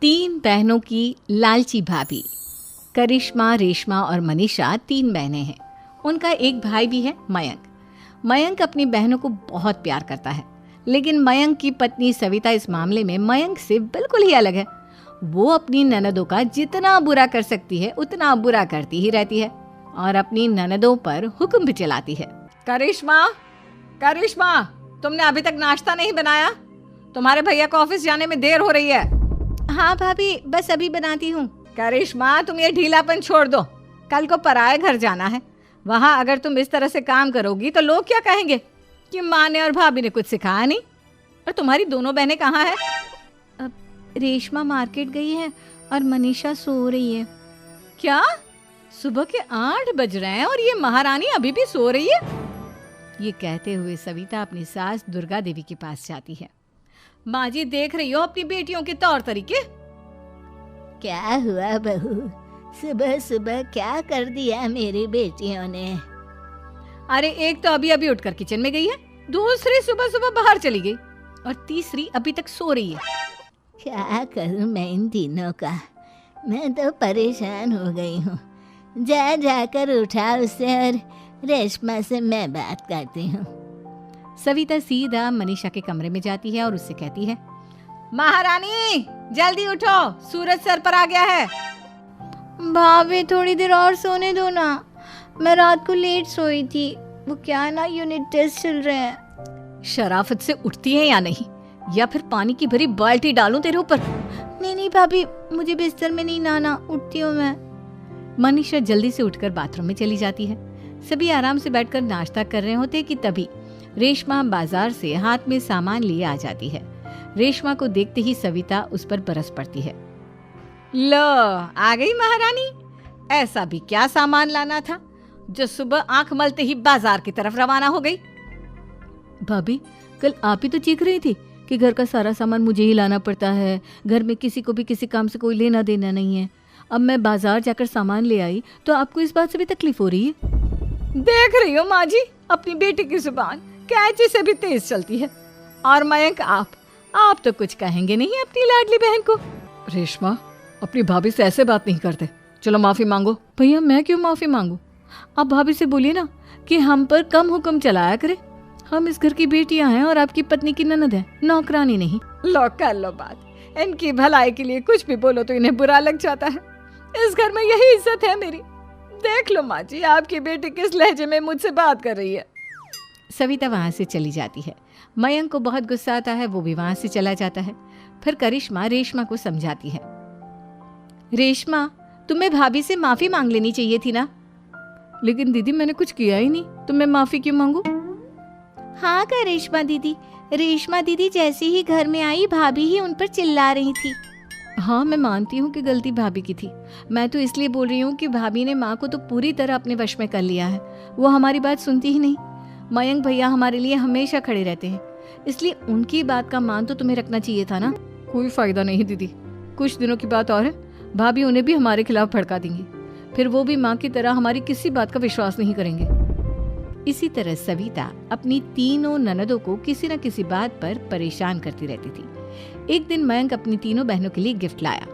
तीन बहनों की लालची भाभी। करिश्मा, रेशमा और मनीषा तीन बहनें हैं। उनका एक भाई भी है, मयंक। मयंक अपनी बहनों को बहुत प्यार करता है, लेकिन मयंक की पत्नी सविता इस मामले में मयंक से बिल्कुल ही अलग है। वो अपनी ननदों का जितना बुरा कर सकती है उतना बुरा करती ही रहती है और अपनी ननदों पर हुक्म भी चलाती है। करिश्मा, करिश्मा, तुमने अभी तक नाश्ता नहीं बनाया? तुम्हारे भैया को ऑफिस जाने में देर हो रही है। हाँ भाभी, बस अभी बनाती हूँ। करिश्मा, तुम ये ढीलापन छोड़ दो। कल को पराए घर जाना है। वहाँ अगर तुम इस तरह से काम करोगी तो लोग क्या कहेंगे कि माँ ने और भाभी ने कुछ सिखाया नहीं। और तुम्हारी दोनों बहनें कहाँ हैं? अब रेशमा मार्केट गई है और मनीषा सो रही है। क्या? सुबह के 8 बज रहे हैं और ये महारानी अभी भी सो रही है? ये कहते हुए सविता अपनी सास दुर्गा देवी के पास जाती है। माँ जी, देख रही हो अपनी बेटियों के तौर तरीके? क्या हुआ बहू, सुबह सुबह क्या कर दिया मेरी बेटियों ने? अरे एक तो अभी अभी उठकर किचन में गई है, दूसरी सुबह सुबह बाहर चली गई और तीसरी अभी तक सो रही है। क्या करूं मैं इन तीनों का? मैं तो परेशान हो गई हूँ। जा जाकर उठा उसे और रेशमा से मैं बात करती हूँ। सविता सीधा मनीषा के कमरे में जाती है और उससे कहती है, महारानी जल्दी उठो, सूरज सर पर आ गया है। भाभी थोड़ी देर और सोने दो ना, मैं रात को लेट सोई थी। वो क्या है ना, यूनिट टेस्ट चल रहे हैं। शराफत से उठती है या नहीं, या फिर पानी की भरी बाल्टी डालूं तेरे ऊपर? नहीं नहीं भाभी, मुझे बिस्तर में नहीं नहाना, उठती हूँ मैं। मनीषा जल्दी से उठकर बाथरूम में चली जाती है। सभी आराम से बैठकर नाश्ता कर रहे होते कि तभी रेशमा बाजार से हाथ में सामान लिए आ जाती है। रेशमा को देखते ही सविता उस पर बरस पड़ती है। लो, आ गई महारानी। ऐसा भी क्या सामान लाना था जो सुबह आंख मलते ही बाजार की तरफ रवाना हो गई? भाभी, कल आप ही तो चीख रही थी कि घर का सारा सामान मुझे ही लाना पड़ता है, घर में किसी को भी किसी काम से कोई लेना देना नहीं है। अब मैं बाजार जाकर सामान ले आई तो आपको इस बात से भी तकलीफ हो रही है? देख रही हो माँ जी, अपनी बेटी की जुबान कैंची से भी तेज चलती है। और मयंक, आप तो कुछ कहेंगे नहीं अपनी लाडली बहन को। रेशमा, अपनी भाभी से ऐसे बात नहीं करते। चलो माफी मांगो। भैया, मैं क्यों माफी मांगू? आप भाभी से बोलिए ना कि हम पर कम हुक्म चलाया करे। हम इस घर की बेटियां हैं और आपकी पत्नी की ननद है, नौकरानी नहीं। लो कर लो बात। इनकी भलाई के लिए कुछ भी बोलो तो इन्हें बुरा लग जाता है। इस घर में यही इज्जत है मेरी। देख लो माँ जी, आपकी बेटी किस लहजे में मुझसे बात कर रही है। सविता वहां से चली जाती है। मयंक को बहुत गुस्सा आता है, वो भी वहां से चला जाता है। फिर करिश्मा रेशमा को समझाती है, रेशमा, तुम्हें भाभी से माफी मांग लेनी चाहिए थी ना। लेकिन दीदी, मैंने कुछ किया ही नहीं, तो मैं माफी क्यों मांगू? हाँ करिश्मा दीदी, रेशमा दीदी जैसे ही घर में आई भाभी ही उन पर चिल्ला रही थी। हाँ, मैं मानती हूँ कि गलती भाभी की थी। मैं तो इसलिए बोल रही हूँ कि भाभी ने माँ को तो पूरी तरह अपने वश में कर लिया है। वो हमारी बात सुनती ही नहीं। मयंक भैया हमारे लिए हमेशा खड़े रहते हैं, इसलिए उनकी बात का मान तो तुम्हें रखना चाहिए था ना। कोई फायदा नहीं दीदी, कुछ दिनों की बात और है, भाभी उन्हें भी हमारे खिलाफ भड़का देंगी। फिर वो भी माँ की तरह हमारी किसी बात का विश्वास नहीं करेंगे। इसी तरह सविता अपनी तीनों ननदों को किसी न किसी बात पर परेशान करती रहती थी। एक दिन मयंक अपनी तीनों बहनों के लिए गिफ्ट लाया।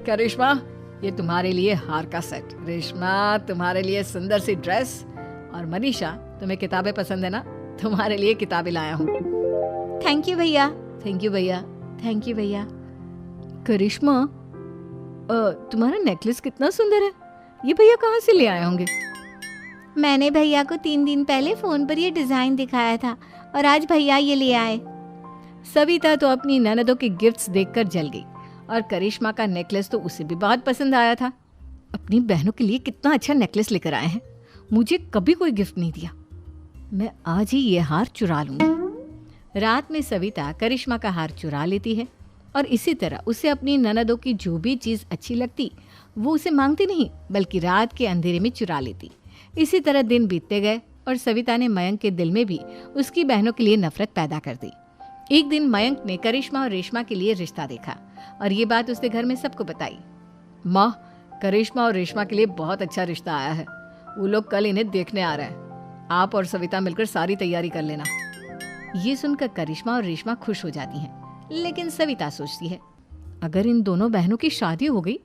करिश्मा, ये तुम्हारे लिए हार का सेट। रेशमा, तुम्हारे लिए सुंदर सी ड्रेस। और मनीषा, तुम्हें किताबें पसंद है ना, तुम्हारे लिए किताबें लाया हूँ। थैंक यू भैया। थैंक यू भैया। थैंक यू भैया। करिश्मा, तुम्हारा नेकलेस कितना सुंदर है। ये भैया कहाँ से ले आए होंगे? मैंने भैया को 3 दिन पहले फोन पर ये डिजाइन दिखाया था और आज भैया ये ले आए। सविता तो अपनी ननदों के गिफ्ट्स देखकर जल गई और करिश्मा का नेकलेस तो उसे भी बहुत पसंद आया था। अपनी बहनों के लिए कितना अच्छा नेकलेस लेकर आए हैं, मुझे कभी कोई गिफ्ट नहीं दिया। मैं आज ही ये हार चुरा लूंगी। रात में सविता करिश्मा का हार चुरा लेती है और इसी तरह उसे अपनी ननदों की जो भी चीज़ अच्छी लगती वो उसे मांगती नहीं, बल्कि रात के अंधेरे में चुरा लेती। इसी तरह दिन बीतते गए और सविता ने मयंक के दिल में भी उसकी बहनों के लिए नफरत पैदा कर दी। एक दिन मयंक ने करिश्मा और रेशमा के लिए रिश्ता देखा और ये बात उसने घर में सबको बताई। माँ, करिश्मा और रेशमा के लिए बहुत अच्छा रिश्ता आया है। वो लोग कल इन्हें देखने आ रहे हैं। आप और सविता मिलकर सारी तैयारी कर लेना। ये सुनकर करिश्मा और रेशमा खुश हो जाती हैं, लेकिन सविता सोचती है, अगर इन दोनों बहनों की शादी हो गई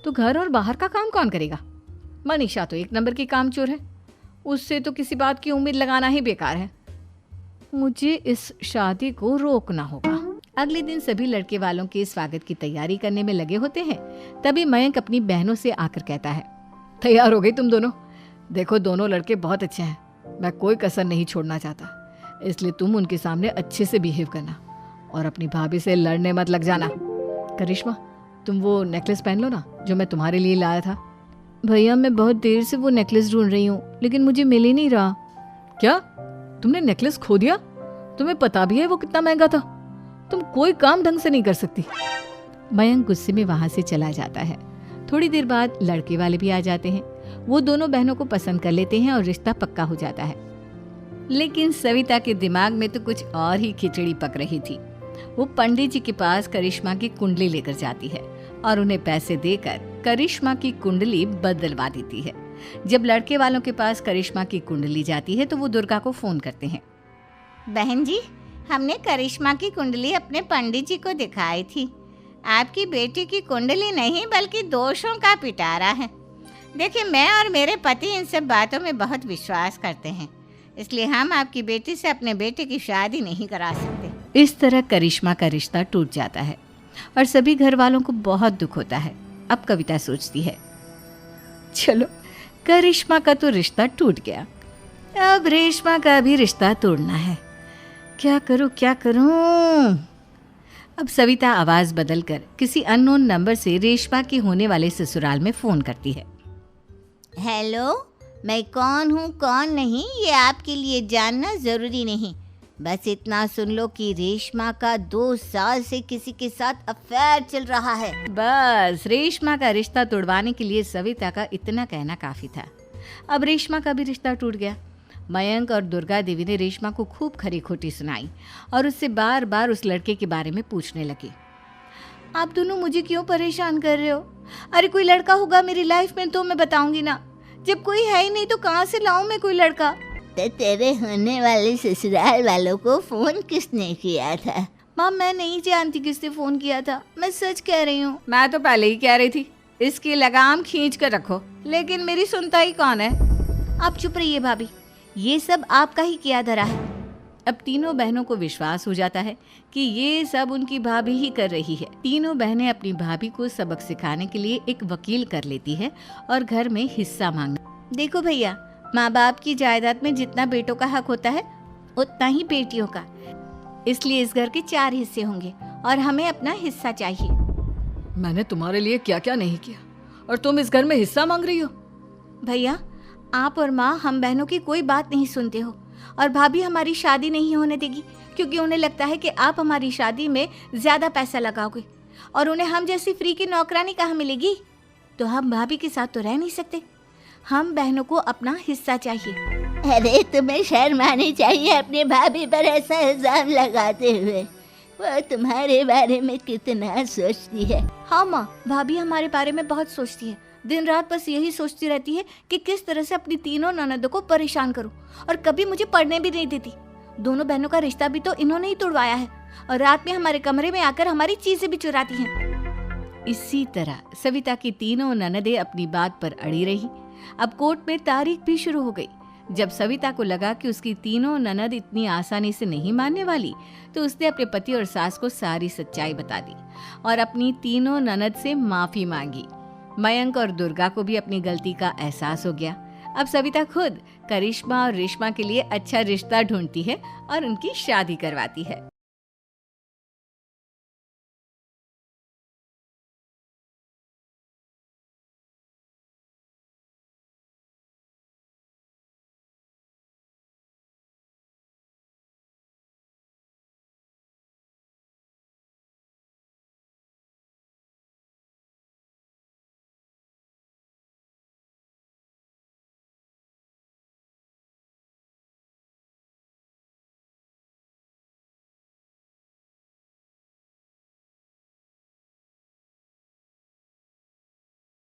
तो घर और बाहर का काम कौन करेगा? मनीषा तो एक नंबर की कामचोर है, उससे तो किसी बात की उम्मीद लगाना ही बेकार है। मुझे इस शादी को रोकना होगा। अगले दिन सभी लड़के वालों के स्वागत की तैयारी करने में लगे होते हैं। तभी मयंक अपनी बहनों से आकर कहता है, तैयार हो गई तुम दोनों? देखो दोनों लड़के बहुत अच्छे हैं, मैं कोई कसर नहीं छोड़ना चाहता, इसलिए तुम उनके सामने अच्छे से बिहेव करना और अपनी भाभी से लड़ने मत लग जाना। करिश्मा, तुम वो नेकलेस पहन लो ना जो मैं तुम्हारे लिए लाया था। भैया मैं बहुत देर से वो नेकलेस ढूंढ रही हूँ, लेकिन मुझे मिल ही नहीं रहा। क्या तुमने नेकलेस खो दिया? तुम्हें पता भी है वो कितना महंगा था? तुम कोई काम ढंग से नहीं कर सकती। मयंक गुस्से में वहां से चला जाता है। थोड़ी देर बाद लड़के वाले भी आ जाते हैं। वो दोनों बहनों को पसंद कर लेते हैं और रिश्ता पक्का हो जाता है। लेकिन सविता के दिमाग में तो कुछ और ही खिचड़ी पक रही थी। वो पंडित जी के पास करिश्मा की कुंडली लेकर जाती है और उन्हें पैसे देकर करिश्मा की कुंडली बदलवा देती है। जब लड़के वालों के पास करिश्मा की कुंडली जाती है तो वो दुर्गा को फोन करते हैं। बहन जी, हमने करिश्मा की कुंडली अपने पंडित जी को दिखाई थी। आपकी बेटी की कुंडली नहीं बल्कि दोषों का पिटारा है। देखिए, मैं और मेरे पति इन सब बातों में बहुत विश्वास करते हैं, इसलिए हम आपकी बेटी से अपने बेटे की शादी नहीं करा सकते। इस तरह करिश्मा का रिश्ता टूट जाता है और सभी घर वालों को बहुत दुख होता है। अब कविता सोचती है, चलो करिश्मा का तो रिश्ता टूट गया, अब रेशमा का भी रिश्ता तोड़ना है। क्या करूं? अब सविता आवाज बदलकर किसी अननोन नंबर से रेशमा के होने वाले ससुराल में फोन करती है। हेलो, मैं कौन हूँ कौन नहीं ये आपके लिए जानना ज़रूरी नहीं, बस इतना सुन लो कि रेशमा का 2 साल से किसी के साथ अफेयर चल रहा है। बस रेशमा का रिश्ता तोड़वाने के लिए सविता का इतना कहना काफी था। अब रेशमा का भी रिश्ता टूट गया। मयंक और दुर्गा देवी ने रेशमा को खूब खरी खोटी सुनाई और उससे बार बार उस लड़के के बारे में पूछने लगी। आप दोनों मुझे क्यों परेशान कर रहे हो? अरे कोई लड़का होगा मेरी लाइफ में तो मैं बताऊंगी ना, जब कोई है ही नहीं तो कहाँ से लाऊं मैं कोई लड़का? तो तेरे होने वाले ससुराल वालों को फोन किसने किया था? माँ मैं नहीं जानती किसने फोन किया था, मैं सच कह रही हूँ। मैं तो पहले ही कह रही थी इसकी लगाम खींच कर रखो, लेकिन मेरी सुनता ही कौन है। आप चुप रहिए भाभी, ये सब आपका ही किया धरा है। अब तीनों बहनों को विश्वास हो जाता है कि ये सब उनकी भाभी ही कर रही है। तीनों बहनें अपनी भाभी को सबक सिखाने के लिए एक वकील कर लेती है और घर में हिस्सा मांगना। देखो भैया, माँ बाप की जायदाद में जितना बेटों का हक होता है उतना ही बेटियों का, इसलिए इस घर के 4 हिस्से होंगे और हमें अपना हिस्सा चाहिए। मैंने तुम्हारे लिए क्या क्या नहीं किया और तुम इस घर में हिस्सा मांग रही हो? भैया, आप और माँ हम बहनों की कोई बात नहीं सुनते हो और भाभी हमारी शादी नहीं होने देगी क्योंकि उन्हें लगता है कि आप हमारी शादी में ज़्यादा पैसा लगाओगे और उन्हें हम जैसी फ्री की नौकरानी कहाँ मिलेगी। तो हम भाभी के साथ तो रह नहीं सकते, हम बहनों को अपना हिस्सा चाहिए। अरे तुम्हें शर्म आनी चाहिए अपने भाभी पर ऐसा इल्जाम लगाते हुए। वो तुम्हारे बारे में कितना सोचती है। हाँ माँ, भाभी हमारे बारे में बहुत सोचती है, दिन रात बस यही सोचती रहती है कि किस तरह से अपनी तीनों ननदों को परेशान करूं और कभी मुझे पढ़ने भी नहीं देती। दोनों बहनों का रिश्ता भी तो इन्होंने ही तोड़वाया है और रात में हमारे कमरे में आकर हमारी चीजें भी चुराती हैं। इसी तरह सविता की तीनों ननदें अपनी बात पर अड़ी रही। अब कोर्ट में तारीख भी शुरू हो गई। जब सविता को लगा कि उसकी तीनों ननद इतनी आसानी से नहीं मानने वाली, तो उसने अपने पति और सास को सारी सच्चाई बता दी और अपनी तीनों ननद से माफी मांगी। मयंक और दुर्गा को भी अपनी गलती का एहसास हो गया। अब सविता खुद करिश्मा और रेशमा के लिए अच्छा रिश्ता ढूंढती है और उनकी शादी करवाती है।